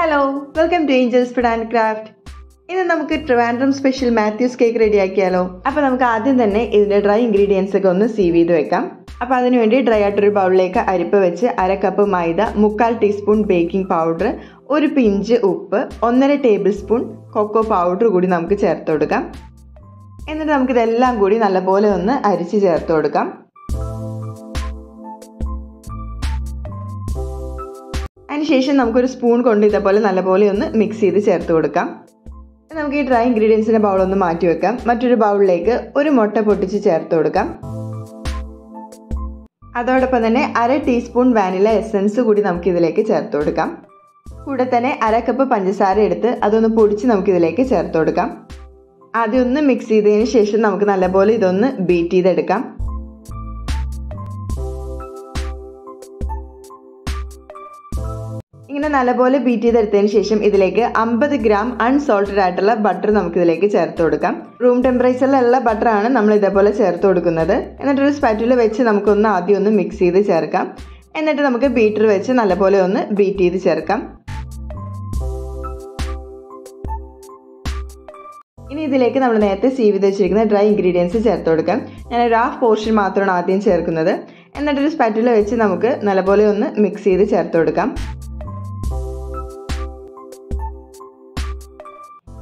Hello, welcome to angels food and craft. ഇന്ന് നമുക്ക് Trivandrum special Matthews cake റെഡിയാക്കിയാലോ. അപ്പോൾ നമുക്ക് ആദ്യം തന്നെ ഇതിൻ്റെ ഡ്രൈ ഇൻഗ്രീഡിയൻസ് ഒക്കെ ഒന്ന് സീവ് ചെയ്ത് വെക്കാം. അപ്പോൾ അതിനുവേണ്ടി ഡ്രൈ ആയിട്ടൊരു ബൗളിലേക്ക് അരിപ്പ് വെച്ച് 1/2 കപ്പ് മൈദ, 3/4 ടീസ്പൂൺ ബേക്കിംഗ് പൗഡർ, ഒരു പിഞ്ച് ഉപ്പ്, 1.5 ടേബിൾ സ്പൂൺ കൊക്കോ പൗഡർ കൂടി നമുക്ക് ചേർത്ത് കൊടുക്കാം. എന്നിട്ട് നമുക്കിതെല്ലാം കൂടി നല്ലപോലെ ഒന്ന് അരിച്ച് ചേർത്ത് കൊടുക്കാം. അതിനുശേഷം നമുക്കൊരു സ്പൂൺ കൊണ്ട് ഇതേപോലെ നല്ലപോലെ ഒന്ന് മിക്സ് ചെയ്ത് ചേർത്ത് കൊടുക്കാം. നമുക്ക് ഈ ഡ്രൈ ഇൻഗ്രീഡിയൻസിൻ്റെ ബൗളൊന്ന് മാറ്റി വെക്കാം. മറ്റൊരു ബൗളിലേക്ക് ഒരു മുട്ട പൊട്ടിച്ച് ചേർത്ത് കൊടുക്കാം. അതോടൊപ്പം തന്നെ 1/2 ടീസ്പൂൺ വാനില എസൻസ് കൂടി നമുക്ക് ഇതിലേക്ക് ചേർത്ത് കൊടുക്കാം. കൂടെ തന്നെ 1/2 കപ്പ് പഞ്ചസാര എടുത്ത് അതൊന്ന് പൊടിച്ച് നമുക്കിതിലേക്ക് ചേർത്ത് കൊടുക്കാം. ആദ്യം ഒന്ന് മിക്സ് ചെയ്തതിന് ശേഷം നമുക്ക് നല്ലപോലെ ഇതൊന്ന് ബീറ്റ് ചെയ്തെടുക്കാം. ഇങ്ങനെ നല്ലപോലെ ബീറ്റ് ചെയ്തെടുത്തതിന് ശേഷം ഇതിലേക്ക് 50 ഗ്രാം അൺസോൾട്ടഡ് ആയിട്ടുള്ള ബട്ടർ നമുക്കിതിലേക്ക് ചേർത്ത് കൊടുക്കാം. റൂം ടെമ്പറേച്ചറിലുള്ള ബട്ടറാണ് നമ്മൾ ഇതേപോലെ ചേർത്ത് കൊടുക്കുന്നത്. എന്നിട്ടൊരു സ്പാറ്റുല വെച്ച് നമുക്കൊന്ന് ആദ്യം ഒന്ന് മിക്സ് ചെയ്ത് ചേർക്കാം. എന്നിട്ട് നമുക്ക് ബീറ്റർ വെച്ച് നല്ലപോലെ ഒന്ന് ബീറ്റ് ചെയ്ത് ചേർക്കാം. ഇനി ഇതിലേക്ക് നമ്മൾ നേരത്തെ സീവ് ചെയ്ത് വെച്ചിരിക്കുന്ന ഡ്രൈ ഇൻഗ്രീഡിയൻസ് ചേർത്ത് കൊടുക്കാം. ഞാൻ ഒരു ഹാഫ് പോർഷൻ മാത്രമാണ് ആദ്യം ചേർക്കുന്നത്. എന്നിട്ടൊരു സ്പാറ്റുല വെച്ച് നമുക്ക് നല്ലപോലെ ഒന്ന് മിക്സ് ചെയ്ത് ചേർത്ത് കൊടുക്കാം.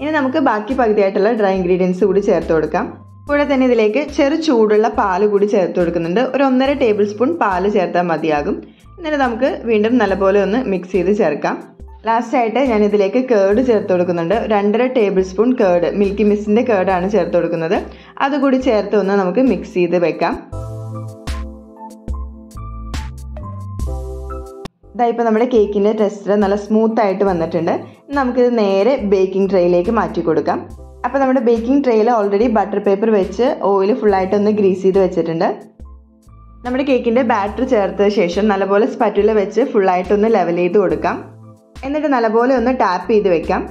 ഇനി നമുക്ക് ബാക്കി പകുതിയായിട്ടുള്ള ഡ്രൈ ഇൻഗ്രീഡിയൻസ് കൂടി ചേർത്ത് കൊടുക്കാം. കൂടെ തന്നെ ഇതിലേക്ക് ചെറു ചൂടുള്ള പാല് കൂടി ചേർത്ത് കൊടുക്കുന്നുണ്ട്. ഒരു 1.5 ടേബിൾ സ്പൂൺ പാല് ചേർത്താൽ മതിയാകും. എന്നിട്ട് നമുക്ക് വീണ്ടും നല്ലപോലെ ഒന്ന് മിക്സ് ചെയ്ത് ചേർക്കാം. ലാസ്റ്റായിട്ട് ഞാൻ ഇതിലേക്ക് കേർഡ് ചേർത്ത് കൊടുക്കുന്നുണ്ട്. 2.5 ടേബിൾ സ്പൂൺ കേർഡ്, മിൽക്കി മിസ്റ്റിൻ്റെ കേർഡാണ് ചേർത്ത് കൊടുക്കുന്നത്. അതുകൂടി ചേർത്ത് ഒന്ന് നമുക്ക് മിക്സ് ചെയ്ത് വെക്കാം. ഇതായിപ്പോൾ നമ്മുടെ കേക്കിൻ്റെ ടെക്സ്ചർ നല്ല സ്മൂത്ത് ആയിട്ട് വന്നിട്ടുണ്ട്. നമുക്കിത് നേരെ ബേക്കിംഗ് ട്രേയിലേക്ക് മാറ്റി കൊടുക്കാം. അപ്പോൾ നമ്മുടെ ബേക്കിംഗ് ട്രേയിൽ ഓൾറെഡി ബട്ടർ പേപ്പർ വെച്ച് ഓയിൽ ഫുള്ളായിട്ടൊന്ന് ഗ്രീസ് ചെയ്ത് വെച്ചിട്ടുണ്ട്. നമ്മുടെ കേക്കിൻ്റെ ബാറ്റർ ചേർത്ത ശേഷം നല്ലപോലെ സ്പാറ്റുല വെച്ച് ഫുള്ളായിട്ടൊന്ന് ലെവൽ ചെയ്ത് കൊടുക്കാം. എന്നിട്ട് നല്ലപോലെ ഒന്ന് ടാപ്പ് ചെയ്ത് വെക്കാം.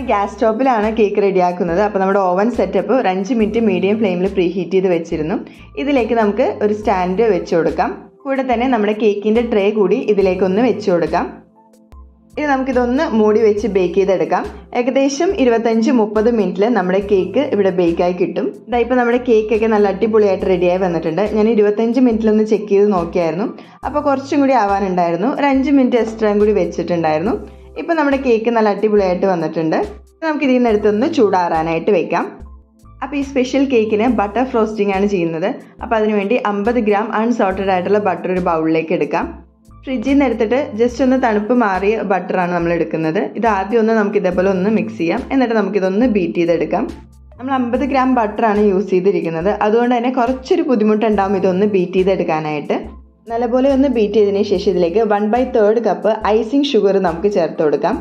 ഗ്യാസ് സ്റ്റോപ്പിലാണ് കേക്ക് റെഡിയാക്കുന്നത്. അപ്പോൾ നമ്മുടെ ഓവൻ സെറ്റപ്പ് ഒരു 5 മിനിറ്റ് മീഡിയം ഫ്ലെയിമിൽ പ്രീ ഹീറ്റ് ചെയ്ത് വെച്ചിരുന്നു. ഇതിലേക്ക് നമുക്ക് ഒരു സ്റ്റാൻഡ് വെച്ച് കൊടുക്കാം. കൂടെ തന്നെ നമ്മുടെ കേക്കിൻ്റെ ട്രേ കൂടി ഇതിലേക്കൊന്ന് വെച്ച് കൊടുക്കാം. ഇനി നമുക്കിതൊന്ന് മൂടി വെച്ച് ബേക്ക് ചെയ്തെടുക്കാം. ഏകദേശം 25-30 മിനിറ്റിൽ നമ്മുടെ കേക്ക് ഇവിടെ ബേക്കായി കിട്ടും. ഇതായിപ്പോൾ നമ്മുടെ കേക്കൊക്കെ നല്ല അടിപൊളിയായിട്ട് റെഡിയായി വന്നിട്ടുണ്ട്. ഞാൻ 25 മിനിറ്റിലൊന്ന് ചെക്ക് ചെയ്ത് നോക്കിയായിരുന്നു. അപ്പോൾ കുറച്ചും കൂടി ആവാനുണ്ടായിരുന്നു. ഒരു 5 മിനിറ്റ് എക്സ്ട്രായും കൂടി വെച്ചിട്ടുണ്ടായിരുന്നു. ഇപ്പോൾ നമ്മുടെ കേക്ക് നല്ല അടിപൊളിയായിട്ട് വന്നിട്ടുണ്ട്. നമുക്ക് ഇതിൽ നിന്ന് എടുത്തൊന്ന് ചൂടാറാനായിട്ട് വെക്കാം. അപ്പോൾ ഈ സ്പെഷ്യൽ കേക്കിന് ബട്ടർ ഫ്രോസ്റ്റിംഗ് ആണ് ചെയ്യുന്നത്. അപ്പോൾ അതിനുവേണ്ടി 50 ഗ്രാം അൺസോൾട്ടഡ് ആയിട്ടുള്ള ബട്ടർ ഒരു ബൗളിലേക്ക് എടുക്കാം. ഫ്രിഡ്ജിൽ നിന്ന് എടുത്തിട്ട് ജസ്റ്റ് ഒന്ന് തണുപ്പ് മാറിയ ബട്ടറാണ് നമ്മൾ എടുക്കുന്നത്. ഇത് ആദ്യം ഒന്ന് നമുക്ക് ഇതേപോലെ ഒന്ന് മിക്സ് ചെയ്യാം. എന്നിട്ട് നമുക്കിതൊന്ന് ബീറ്റ് ചെയ്തെടുക്കാം. നമ്മൾ 50 ഗ്രാം ബട്ടറാണ് യൂസ് ചെയ്തിരിക്കുന്നത്. അതുകൊണ്ട് തന്നെ കുറച്ചൊരു ബുദ്ധിമുട്ടുണ്ടാകും ഇതൊന്ന് ബീറ്റ് ചെയ്തെടുക്കാനായിട്ട്. നല്ലപോലെ ഒന്ന് ബീറ്റ് ചെയ്തതിന് ശേഷം ഇതിലേക്ക് 1/3 കപ്പ് ഐസിങ് ഷുഗർ നമുക്ക് ചേർത്ത് കൊടുക്കാം.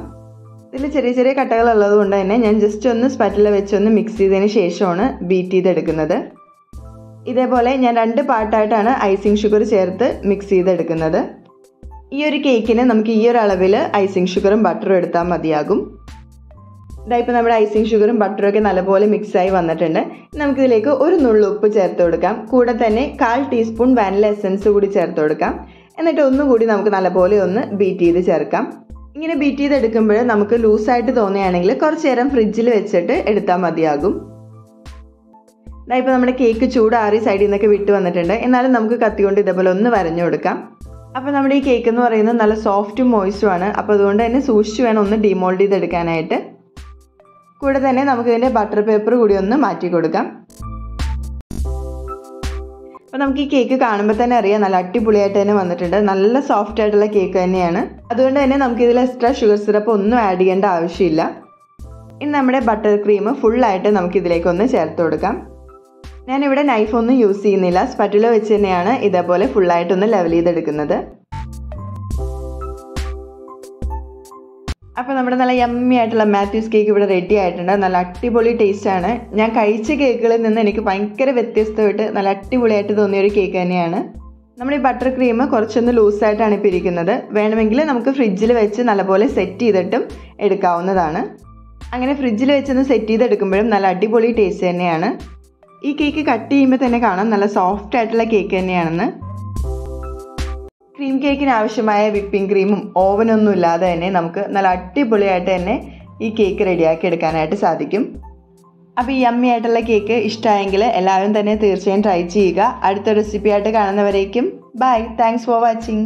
ഇതിൽ ചെറിയ ചെറിയ കട്ടകൾ ഉള്ളത് കൊണ്ട് തന്നെ ഞാൻ ജസ്റ്റ് ഒന്ന് സ്പാറ്റുല വെച്ചൊന്ന് മിക്സ് ചെയ്തതിന് ശേഷമാണ് ബീറ്റ് ചെയ്തെടുക്കുന്നത്. ഇതേപോലെ ഞാൻ 2 പാർട്ടായിട്ടാണ് ഐസിങ് ഷുഗർ ചേർത്ത് മിക്സ് ചെയ്തെടുക്കുന്നത്. ഈ ഒരു കേക്കിന് നമുക്ക് ഈ ഒരു അളവിൽ ഐസിങ് ഷുഗറും ബട്ടറും എടുത്താൽ മതിയാകും. ഇതായിപ്പോൾ നമ്മുടെ ഐസിങ് ഷുഗറും ബട്ടറും ഒക്കെ നല്ലപോലെ മിക്സായി വന്നിട്ടുണ്ട്. നമുക്കിതിലേക്ക് ഒരു നുള്ളു ഉപ്പ് ചേർത്ത് കൊടുക്കാം. കൂടെ തന്നെ 1/4 ടീസ്പൂൺ വാനില എസൻസ് കൂടി ചേർത്ത് കൊടുക്കാം. എന്നിട്ട് ഒന്നുകൂടി നമുക്ക് നല്ലപോലെ ഒന്ന് ബീറ്റ് ചെയ്ത് ചേർക്കാം. ഇങ്ങനെ ബീറ്റ് ചെയ്തെടുക്കുമ്പോൾ നമുക്ക് ലൂസായിട്ട് തോന്നുകയാണെങ്കിൽ കുറച്ച് നേരം ഫ്രിഡ്ജിൽ വെച്ചിട്ട് എടുത്താൽ മതിയാകും. ഇതായിപ്പോൾ നമ്മുടെ കേക്ക് ചൂടാറി സൈഡിൽ നിന്നൊക്കെ വിട്ട് വന്നിട്ടുണ്ട്. എന്നാലും നമുക്ക് കത്തി കൊണ്ട് ഇതേപോലെ ഒന്ന് വരഞ്ഞു കൊടുക്കാം. അപ്പോൾ നമ്മുടെ ഈ കേക്ക് എന്ന് പറയുന്നത് നല്ല സോഫ്റ്റും മോയ്സ്റ്റുമാണ്. അപ്പോൾ അതുകൊണ്ട് തന്നെ സൂക്ഷിച്ച് വേണം ഒന്ന് ഡിമോൾഡ് ചെയ്തെടുക്കാനായിട്ട്. കൂടെ തന്നെ നമുക്കിതിൻ്റെ ബട്ടർ പേപ്പർ കൂടി ഒന്ന് മാറ്റി കൊടുക്കാം. അപ്പോൾ നമുക്ക് ഈ കേക്ക് കാണുമ്പോൾ തന്നെ അറിയാം നല്ല അടിപൊളിയായിട്ട് തന്നെ വന്നിട്ടുണ്ട്. നല്ല സോഫ്റ്റ് ആയിട്ടുള്ള കേക്ക് തന്നെയാണ്. അതുകൊണ്ട് തന്നെ നമുക്കിതിൽ എക്സ്ട്രാ ഷുഗർ സിറപ്പ് ഒന്നും ആഡ് ചെയ്യേണ്ട ആവശ്യമില്ല. ഇനി നമ്മുടെ ബട്ടർ ക്രീം ഫുള്ളായിട്ട് നമുക്കിതിലേക്കൊന്ന് ചേർത്ത് കൊടുക്കാം. ഞാനിവിടെ നൈഫൊന്നും യൂസ് ചെയ്യുന്നില്ല. സ്പാറ്റുല വെച്ച് തന്നെയാണ് ഇതേപോലെ ഫുള്ളായിട്ടൊന്ന് ലെവൽ ചെയ്തെടുക്കുന്നത്. അപ്പോൾ നമ്മുടെ നല്ല യമ്മി ആയിട്ടുള്ള മാത്യൂസ് കേക്ക് ഇവിടെ റെഡി ആയിട്ടുണ്ട്. നല്ല അടിപൊളി ടേസ്റ്റാണ്. ഞാൻ കഴിച്ച കേക്കുകളിൽ നിന്ന് എനിക്ക് ഭയങ്കര വ്യത്യസ്തമായിട്ട് നല്ല അടിപൊളിയായിട്ട് തോന്നിയൊരു കേക്ക് തന്നെയാണ്. നമ്മുടെ ഈ ബട്ടർ ക്രീം കുറച്ചൊന്ന് ലൂസായിട്ടാണ് ഇപ്പോൾ ഇരിക്കുന്നത്. വേണമെങ്കിൽ നമുക്ക് ഫ്രിഡ്ജിൽ വെച്ച് നല്ലപോലെ സെറ്റ് ചെയ്തിട്ടും എടുക്കാവുന്നതാണ്. അങ്ങനെ ഫ്രിഡ്ജിൽ വെച്ചൊന്ന് സെറ്റ് ചെയ്തെടുക്കുമ്പോഴും നല്ല അടിപൊളി ടേസ്റ്റ് തന്നെയാണ്. ഈ കേക്ക് കട്ട് ചെയ്യുമ്പോൾ തന്നെ കാണാം നല്ല സോഫ്റ്റ് ആയിട്ടുള്ള കേക്ക് തന്നെയാണെന്ന്. ക്രീം കേക്കിന് ആവശ്യമായ വിപ്പിംഗ് ക്രീമും ഓവനൊന്നും ഇല്ലാതെ തന്നെ നമുക്ക് നല്ല അടിപൊളിയായിട്ട് തന്നെ ഈ കേക്ക് റെഡിയാക്കി എടുക്കാനായിട്ട് സാധിക്കും. അപ്പോൾ ഈ യമ്മി ആയിട്ടുള്ള കേക്ക് ഇഷ്ടമായെങ്കിൽ എല്ലാവരും തന്നെ തീർച്ചയായും ട്രൈ ചെയ്യുക. അടുത്ത റെസിപ്പി ആയിട്ട് കാണുന്നവരേക്കും ബൈ. Thanks for watching.